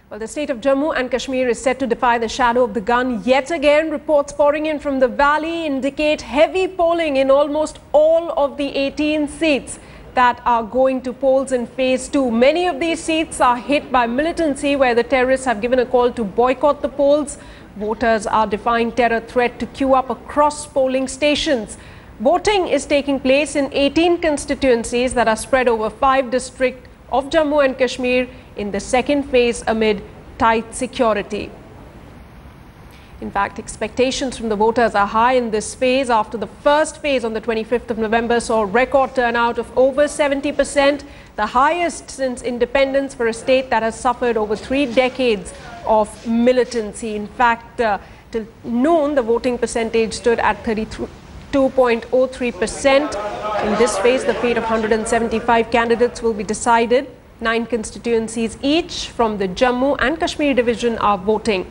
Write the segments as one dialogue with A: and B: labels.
A: Well, the state of Jammu and Kashmir is set to defy the shadow of the gun yet again. Reports pouring in from the valley indicate heavy polling in almost all of the 18 seats that are going to polls in phase 2. Many of these seats are hit by militancy, where the terrorists have given a call to boycott the polls. Voters are defying terror threat to queue up across polling stations. Voting is taking place in 18 constituencies that are spread over 5 districts of Jammu and Kashmir in the second phase amid tight security. In fact, expectations from the voters are high in this phase after the first phase on the 25th of November saw a record turnout of over 70%, the highest since independence for a state that has suffered over 3 decades of militancy. In fact, till noon, the voting percentage stood at 32.03%. In this phase, the fate of 175 candidates will be decided. 9 constituencies each from the Jammu and Kashmir division are voting.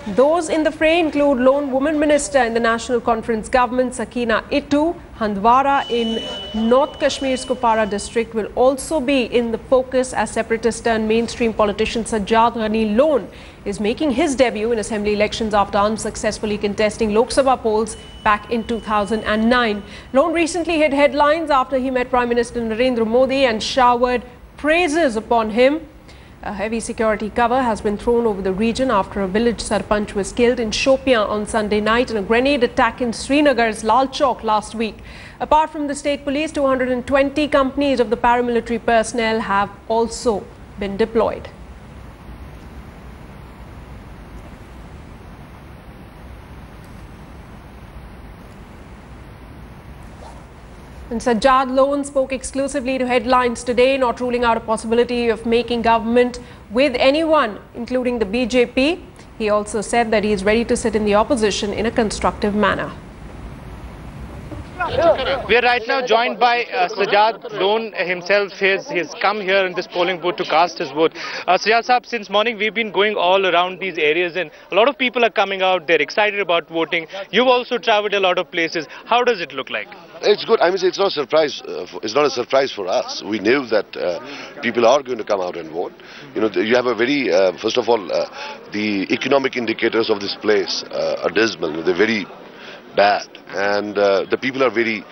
A: Those in the fray include lone woman minister in the National Conference government, Sakina Ittu. Handwara in North Kashmir's Kupara district will also be in the focus as separatist turned mainstream politician Sajjad lone is making his debut in assembly elections after unsuccessfully contesting Lok Sabha polls back in 2009. Lone recently hit headlines after he met Prime Minister Narendra Modi and showered praises upon him. A heavy security cover has been thrown over the region after a village sarpanch was killed in Shopian on Sunday night in a grenade attack in Srinagar's Lal Chowk last week. Apart from the state police, 220 companies of the paramilitary personnel have also been deployed. And Sajjad Lone spoke exclusively to headlines today, not ruling out a possibility of making government with anyone, including the BJP. He also said that he is ready to sit in the opposition in a constructive manner.
B: We are right now joined by Sajjad Lone himself. He's come here in this polling booth to cast his vote. Sajjad Saab, since morning we've been going all around these areas and a lot of people are coming out. They're excited about voting. You've also traveled a lot of places. How does it look like?
C: It's good. I mean, it's not a surprise. It's not a surprise for us. We knew that people are going to come out and vote. You know, you have a very, first of all, the economic indicators of this place are dismal. They're very bad, and the people are very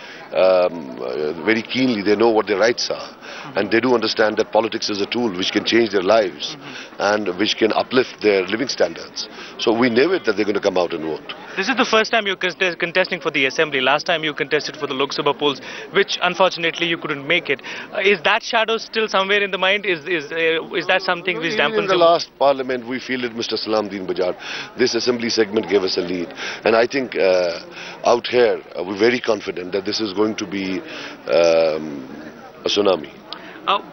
C: keenly, they know what their rights are, and they do understand that politics is a tool which can change their lives and which can uplift their living standards. So we knew it that they're going to come out and vote.
B: This is the first time you're contesting for the assembly. Last time you contested for the Lok Sabha polls, which unfortunately you couldn't make it. Is that shadow still somewhere in the mind? Is that something which dampens?
C: In the last parliament, we fielded Mr. Salamuddin Bajar. This assembly segment gave us a lead, and I think out here we're very confident that this is going to be a tsunami.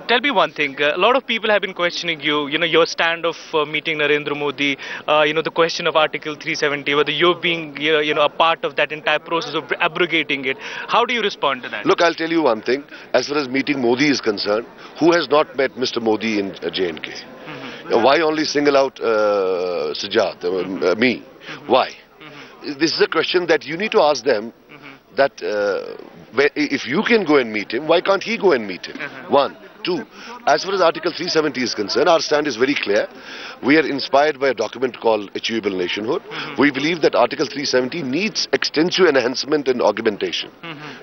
B: Tell me one thing, a lot of people have been questioning your stand of meeting Narendra Modi, the question of Article 370, whether you're being, a part of that entire process of abrogating it. How do you respond to that?
C: Look, I'll tell you one thing. As far as meeting Modi is concerned, who has not met Mr. Modi in J&K? Why only single out Sajjad, me? Why? This is a question that you need to ask them, that if you can go and meet him, why can't he go and meet him? 1. 2. As far as Article 370 is concerned, our stand is very clear. We are inspired by a document called Achievable Nationhood. We believe that Article 370 needs extensive enhancement and augmentation.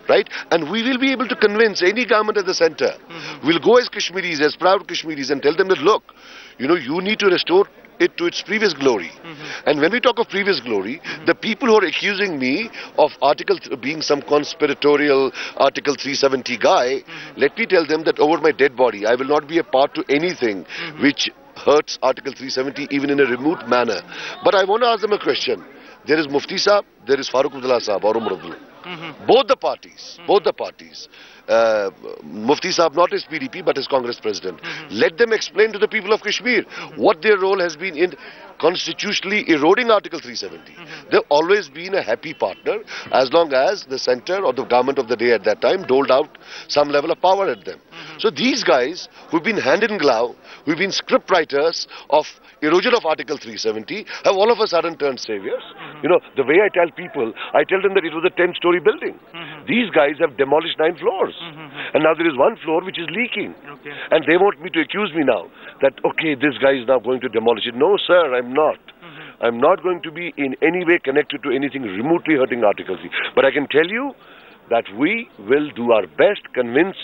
C: Right? And we will be able to convince any government at the center. We'll go as Kashmiris, as proud Kashmiris, and tell them that, look, you need to restore it to its previous glory. And when we talk of previous glory, the people who are accusing me of being some conspiratorial Article 370 guy, let me tell them that over my dead body, I will not be a part to anything which hurts Article 370 even in a remote manner. But I want to ask them a question. There is Mufti Saab, there is Farooq Abdullah Saab or Umar Abdullah. Both the parties. Mufti Saab not as PDP but as Congress president. Let them explain to the people of Kashmir what their role has been in constitutionally eroding Article 370. They've always been a happy partner as long as the center or the government of the day at that time doled out some level of power at them. So these guys who've been hand in glove, who've been script writers of erosion of Article 370, have all of a sudden turned saviors. You know, the way I tell people, I tell them that it was a 10-story building. These guys have demolished 9 floors. And now there is one floor which is leaking.
B: Okay.
C: And they want me to accuse me now that, okay, this guy is now going to demolish it. No, sir, I'm not. I'm not going to be in any way connected to anything remotely hurting Article C. But I can tell you that we will do our best, convince